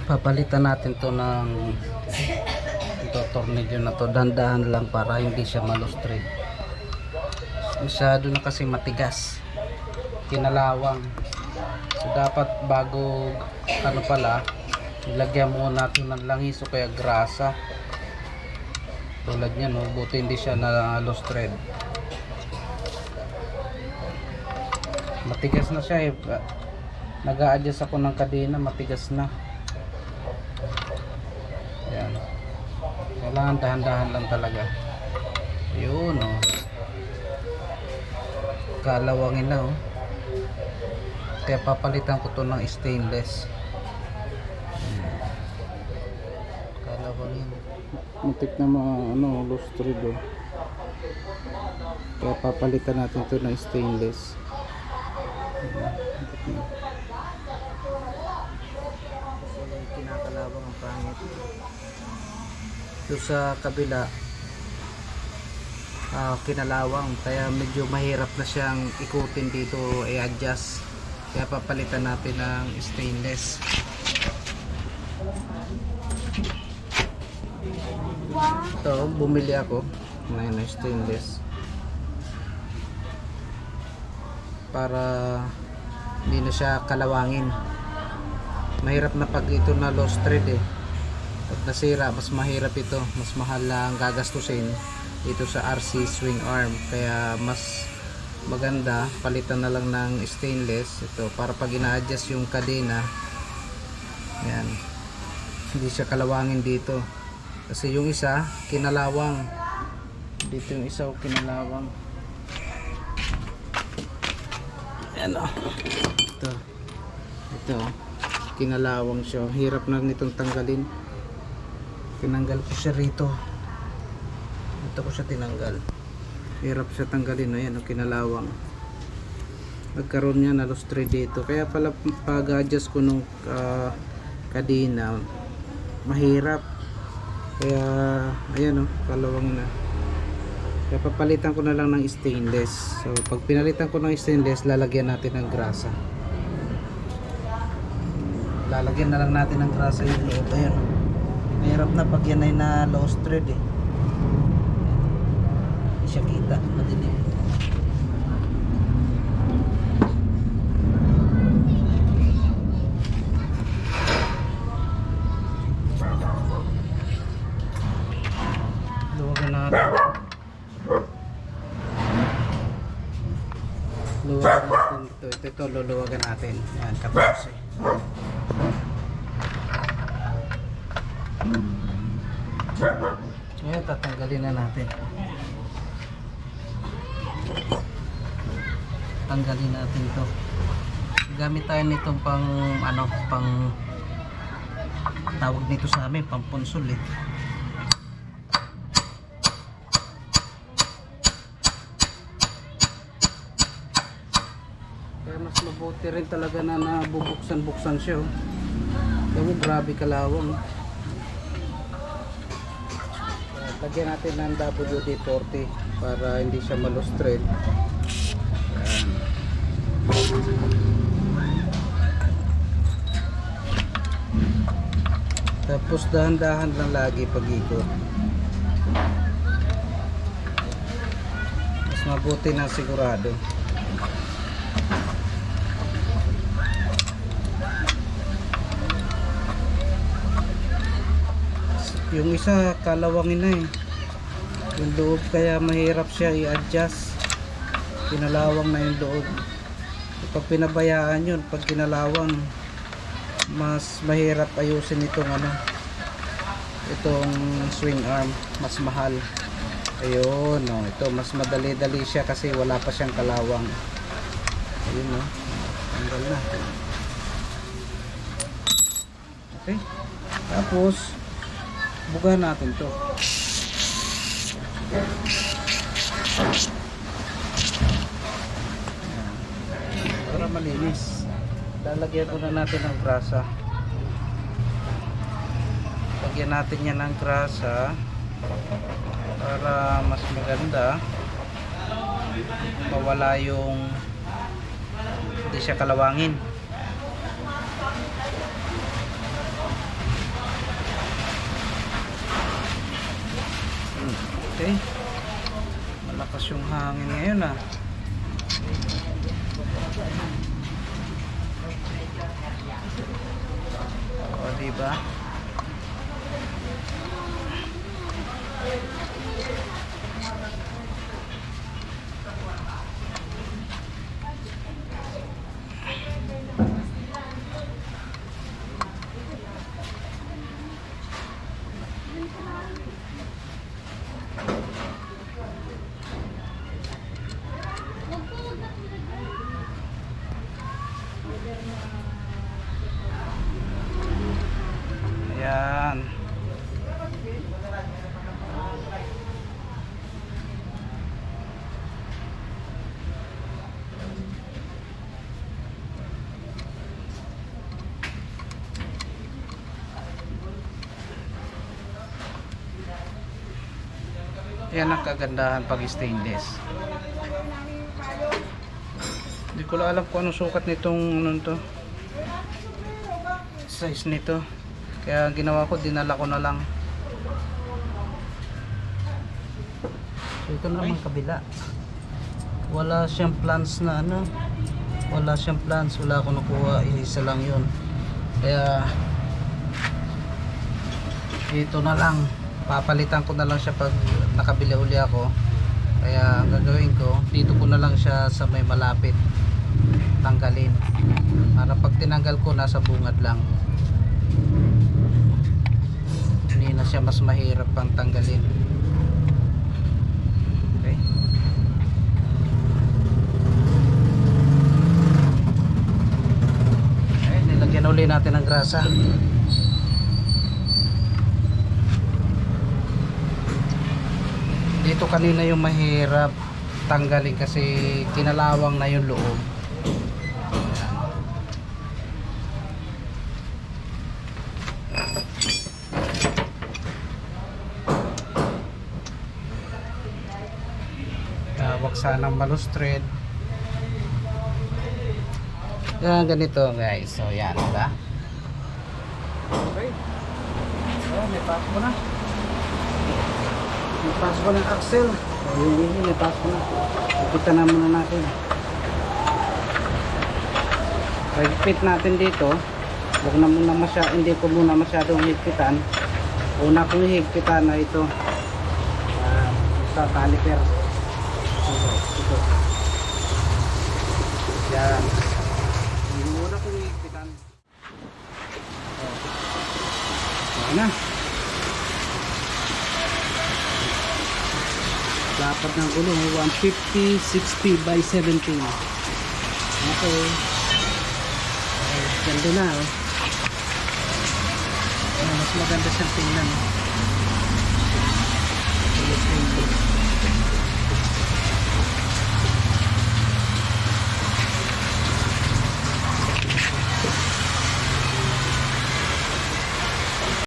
Papalitan natin to ng ito tornilyo na to, dandahan lang para hindi siya malustrid. Masyado na kasi matigas, kinalawang. So dapat bago ano pala, ilagyan muna natin ng langis o kaya grasa tulad niyan, no? Buti hindi siya na lustrid. Matigas na siya eh. Nag-a-adjust ako ng kadena, matigas na. Yan. Kailangan dahan-dahan lang talaga. Yun, oh. Kalawangin na, oh. Kaya papalitan ko to ng stainless. Kalawangin. Muntik na mga lustrid, oh. Kaya papalitan natin to ng stainless. Kinakalawang ang pangit. Doon sa kabila kinalawang, kaya medyo mahirap na siyang ikutin dito, i-adjust. Kaya papalitan natin ng stainless. Ito, bumili ako ng stainless para hindi na siya kalawangin. Mahirap na pag ito na lost thread eh. Pag nasira, mas mahirap ito, mas mahal lang gagastusin dito sa RC swing arm. Kaya mas maganda palitan na lang ng stainless ito para pag ina-adjust yung kadena, yan, hindi siya kalawangin dito. Kasi yung isa kinalawang dito, yung isa kinalawang. Yan o, ito kinalawang siya, hirap na nitong tanggalin. Tinanggal ko siya rito, ito ko siya tinanggal, hirap siya tanggalin. Ayan, kinalawang, nagkaroon niya na lustrid dito. Kaya pala pag-adjust ko nung kadena mahirap. Kaya ayan, kalawang na. Kaya papalitan ko na lang ng stainless. So pag pinalitan ko ng stainless, lalagyan natin ng grasa. Lalagyan na lang natin ng grasa yung loob. Ayan, mahirap na pag yan ay na lost thread eh. Hindi siya kita, madilim. Luwagan natin. Luwagan natin ito. Ito luluwagan natin. Yan, 14. Ngayon tatanggalin na natin. Tanggalin natin ito. Gamit tayo nitong pang pang tawag nito sa amin, pang ponsol eh. Kaya mas mabuti rin talaga na nabubuksan-buksan siya, oh. Kaya grabe kalawang. Lagyan natin ng WD-40 para hindi siya malustrid. Tapos dahan-dahan lang lagi pag-ikot. Mas mabuti na sigurado. Yung isa kalawangin na eh, yung loob, kaya mahirap siya i-adjust. Kinalawang na yung loob. Pag pinabayaan yun, pag kinalawang, mas mahirap ayusin itong itong swing arm, mas mahal. Ayun, oh, ito mas madali-dali siya kasi wala pa siyang kalawang. Ayun, oh, tanggal na. Okay, tapos bugahan natin to. Para malinis, lalagyan muna natin ng grasa. Lagyan natin yan ng grasa para mas maganda, mawala yung hindi siya kalawangin. Okay. Malakas yung hangin ngayon ah. O, diba? Ayan. Yan ang kagandahan pag stainless. Hindi ko lang alam kung anong sukat nitong ano to, size nito. Kaya ginawa ko, dinala ko na lang. So ito naman kabila. Wala siyang plans na ano. Wala siyang plans, wala akong nakuha, isa lang 'yun. Kaya ito na lang. Papalitan ko na lang siya pag nakabili uli ako. Kaya ang gagawin ko, dito ko na lang siya sa may malapit tanggalin. Para pag tinanggal ko, nasa bungad lang. Hindi na siya mas mahirap pang tanggalin. Okay. Okay, nilagyan uli natin ng grasa. Dito kanina yung mahirap tanggalin kasi kinalawang na yung loob. Wag sanang malustred. Yan, ganito guys. So yan, diba? Okay. So, may pasok mo na. May pasok ko ng axle. So, yun, may pasok na. Ipita na muna natin. So, higpit natin dito. Huwag na muna hindi ko muna masyadong higpitan. Una kong higpitan na ito. Sa caliper. Ito. Yan. Hindi muna kong higpitan. Yan na. Dapat ng gulong 150, 60 by 17. Okay. Ganda na oh. Mas maganda siyang tingnan.